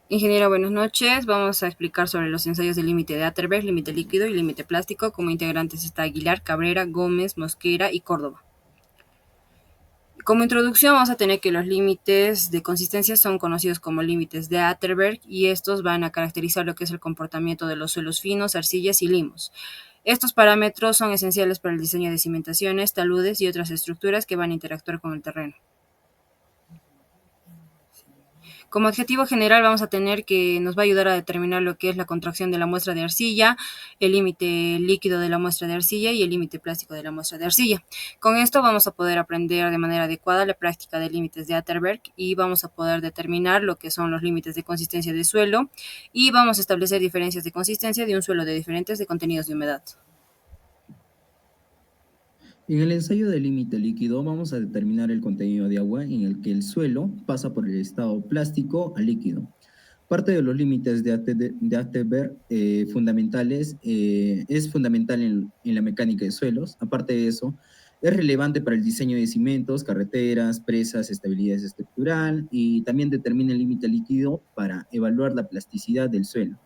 Ingeniera, buenas noches. Vamos a explicar sobre los ensayos de límite de Atterberg, límite líquido y límite plástico. Como integrantes está Aguilar, Cabrera, Gómez, Mosquera y Córdoba. Como introducción vamos a tener que los límites de consistencia son conocidos como límites de Atterberg y estos van a caracterizar lo que es el comportamiento de los suelos finos, arcillas y limos. Estos parámetros son esenciales para el diseño de cimentaciones, taludes y otras estructuras que van a interactuar con el terreno. Como objetivo general vamos a tener que nos va a ayudar a determinar lo que es la contracción de la muestra de arcilla, el límite líquido de la muestra de arcilla y el límite plástico de la muestra de arcilla. Con esto vamos a poder aprender de manera adecuada la práctica de límites de Atterberg y vamos a poder determinar lo que son los límites de consistencia de suelo y vamos a establecer diferencias de consistencia de un suelo de diferentes de contenidos de humedad. En el ensayo de límite líquido vamos a determinar el contenido de agua en el que el suelo pasa por el estado plástico a líquido. Parte de los límites de Atterberg fundamentales es fundamental en la mecánica de suelos. Aparte de eso, es relevante para el diseño de cimentos, carreteras, presas, estabilidad estructural y también determina el límite líquido para evaluar la plasticidad del suelo.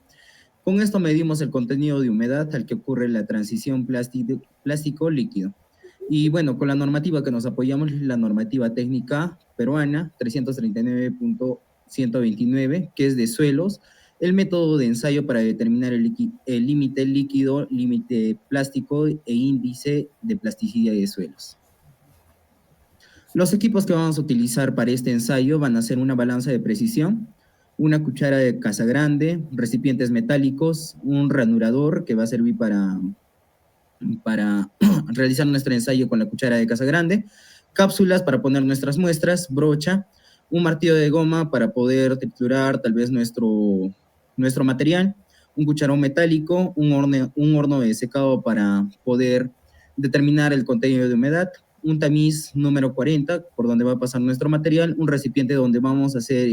Con esto medimos el contenido de humedad al que ocurre la transición plástico-líquido. Y bueno, con la normativa que nos apoyamos, la normativa técnica peruana 339.129, que es de suelos, el método de ensayo para determinar el límite líquido, límite plástico e índice de plasticidad de suelos. Los equipos que vamos a utilizar para este ensayo van a ser una balanza de precisión, una cuchara de caza grande, recipientes metálicos, un ranurador que va a servir para realizar nuestro ensayo con la cuchara de caza grande, cápsulas para poner nuestras muestras, brocha, un martillo de goma para poder triturar tal vez nuestro material, un cucharón metálico, un horno de secado para poder determinar el contenido de humedad, un tamiz número 40 por donde va a pasar nuestro material, un recipiente donde vamos a hacer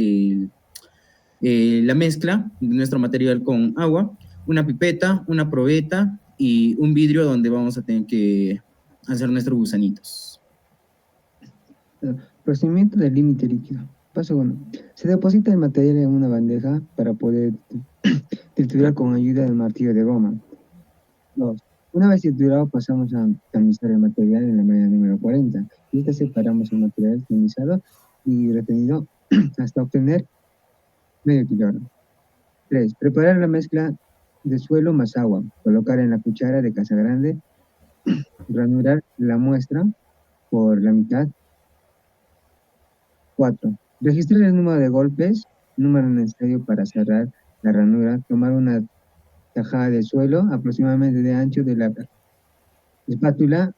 la mezcla de nuestro material con agua, una pipeta, una probeta y un vidrio donde vamos a tener que hacer nuestros gusanitos. Procedimiento del límite líquido. Paso 1. Se deposita el material en una bandeja para poder triturar con ayuda del martillo de goma. 2. Una vez triturado pasamos a tamizar el material en la medida número 40. Y esta separamos el material tamizado y retenido hasta obtener medio kilogramo. 3. Preparar la mezcla de suelo más agua. Colocar en la cuchara de caza grande. Ranurar la muestra por la mitad. 4. Registrar el número de golpes, número necesario para cerrar la ranura. Tomar una tajada de suelo aproximadamente de ancho de la espátula,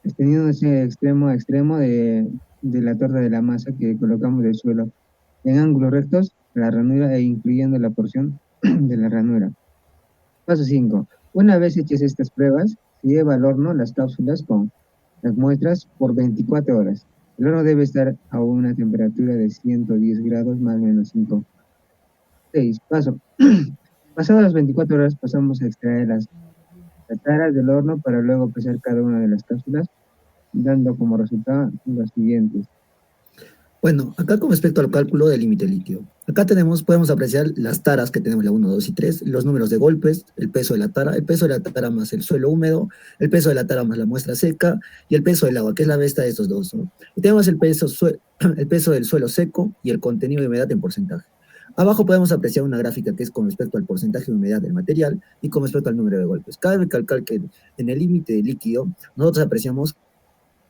extendiéndose de extremo a extremo de la torta de la masa que colocamos del suelo en ángulos rectos la ranura e incluyendo la porción de la ranura. Paso 5. Una vez hechas estas pruebas, se lleva al horno las cápsulas con las muestras por 24 horas. El horno debe estar a una temperatura de 110 grados más o menos 5. 6. Pasadas las 24 horas pasamos a extraer las taras del horno para luego pesar cada una de las cápsulas, dando como resultado los siguientes. Bueno, acá con respecto al cálculo del límite líquido. Acá podemos apreciar las taras que tenemos, la 1, 2 y 3, los números de golpes, el peso de la tara más el suelo húmedo, el peso de la tara más la muestra seca y el peso del agua, que es la mezcla de estos dos, ¿no? Y tenemos el peso del suelo seco y el contenido de humedad en porcentaje. Abajo podemos apreciar una gráfica que es con respecto al porcentaje de humedad del material y con respecto al número de golpes. Cabe recalcar que en el límite líquido nosotros apreciamos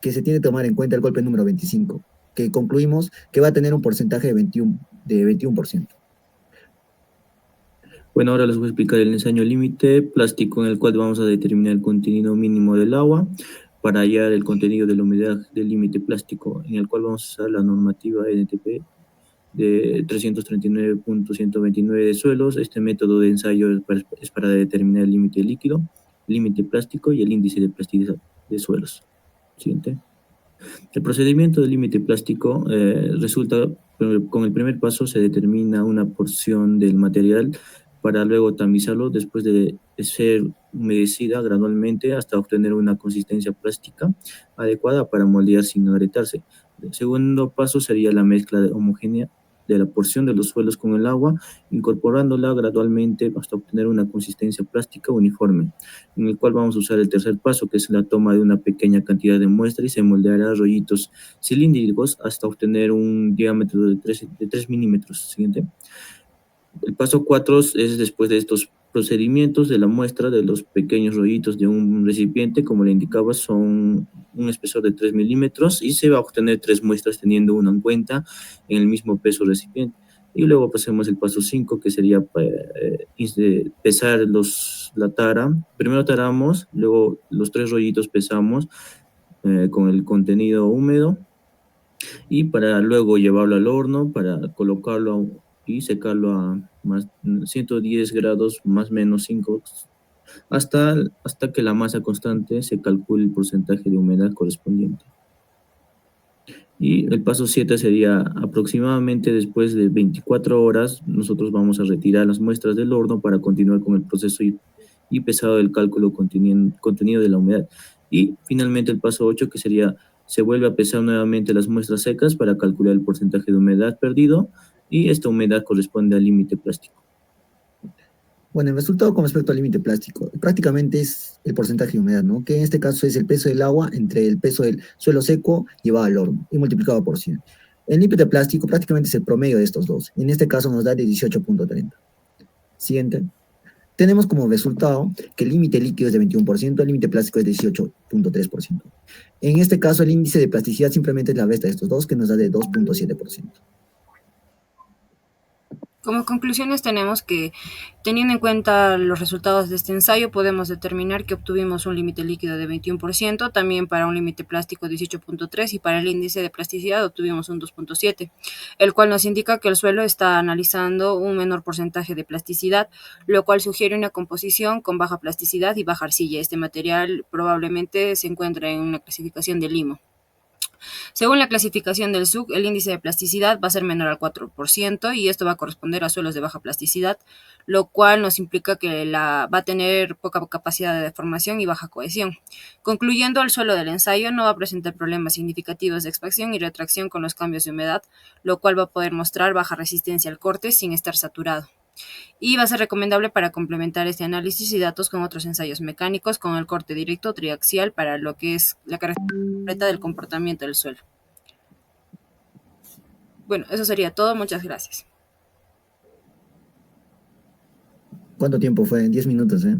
que se tiene que tomar en cuenta el golpe número 25, que concluimos que va a tener un porcentaje de 21%. Bueno, ahora les voy a explicar el ensayo límite plástico en el cual vamos a determinar el contenido mínimo del agua para hallar el contenido de la humedad del límite plástico, en el cual vamos a usar la normativa NTP de 339.129 de suelos. Este método de ensayo es para determinar el límite líquido, límite plástico y el índice de plasticidad de suelos. Siguiente. El procedimiento del límite plástico resulta, con el primer paso se determina una porción del material para luego tamizarlo después de ser humedecida gradualmente hasta obtener una consistencia plástica adecuada para moldear sin agrietarse. El segundo paso sería la mezcla homogénea de la porción de los suelos con el agua, incorporándola gradualmente hasta obtener una consistencia plástica uniforme, en el cual vamos a usar el tercer paso, que es la toma de una pequeña cantidad de muestra y se moldeará rollitos cilíndricos hasta obtener un diámetro de 3 milímetros. Siguiente. El paso 4 es después de estos procedimientos de la muestra de los pequeños rollitos de un recipiente, como le indicaba, son un espesor de 3 milímetros y se va a obtener 3 muestras teniendo una en cuenta en el mismo peso recipiente. Y luego pasemos al paso 5, que sería pesar la tara. Primero taramos, luego los 3 rollitos pesamos con el contenido húmedo y para luego llevarlo al horno para colocarlo y secarlo a más 110 grados más menos 5 hasta que la masa constante se calcule el porcentaje de humedad correspondiente. Y el paso 7 sería aproximadamente después de 24 horas, nosotros vamos a retirar las muestras del horno para continuar con el proceso y pesado del cálculo contenido de la humedad. Y finalmente el paso 8, que sería, se vuelve a pesar nuevamente las muestras secas para calcular el porcentaje de humedad perdido y esta humedad corresponde al límite plástico. Bueno, el resultado con respecto al límite plástico prácticamente es el porcentaje de humedad, ¿no? Que en este caso es el peso del agua entre el peso del suelo seco llevado al horno y multiplicado por 100. El límite plástico prácticamente es el promedio de estos dos. En este caso nos da de 18.30. Siguiente. Tenemos como resultado que el límite líquido es de 21%, el límite plástico es de 18.3%. En este caso el índice de plasticidad simplemente es la resta de estos dos, que nos da de 2.7%. Como conclusiones tenemos que, teniendo en cuenta los resultados de este ensayo, podemos determinar que obtuvimos un límite líquido de 21%, también para un límite plástico 18.3 y para el índice de plasticidad obtuvimos un 2.7, el cual nos indica que el suelo está analizando un menor porcentaje de plasticidad, lo cual sugiere una composición con baja plasticidad y baja arcilla. Este material probablemente se encuentra en una clasificación de limo. Según la clasificación del SUC, el índice de plasticidad va a ser menor al 4% y esto va a corresponder a suelos de baja plasticidad, lo cual nos implica que va a tener poca capacidad de deformación y baja cohesión. Concluyendo, el suelo del ensayo no va a presentar problemas significativos de expansión y retracción con los cambios de humedad, lo cual va a poder mostrar baja resistencia al corte sin estar saturado. Y va a ser recomendable para complementar este análisis y datos con otros ensayos mecánicos con el corte directo triaxial para lo que es la característica del comportamiento del suelo. Bueno, eso sería todo. Muchas gracias. ¿Cuánto tiempo fue? 10 minutos, ¿eh?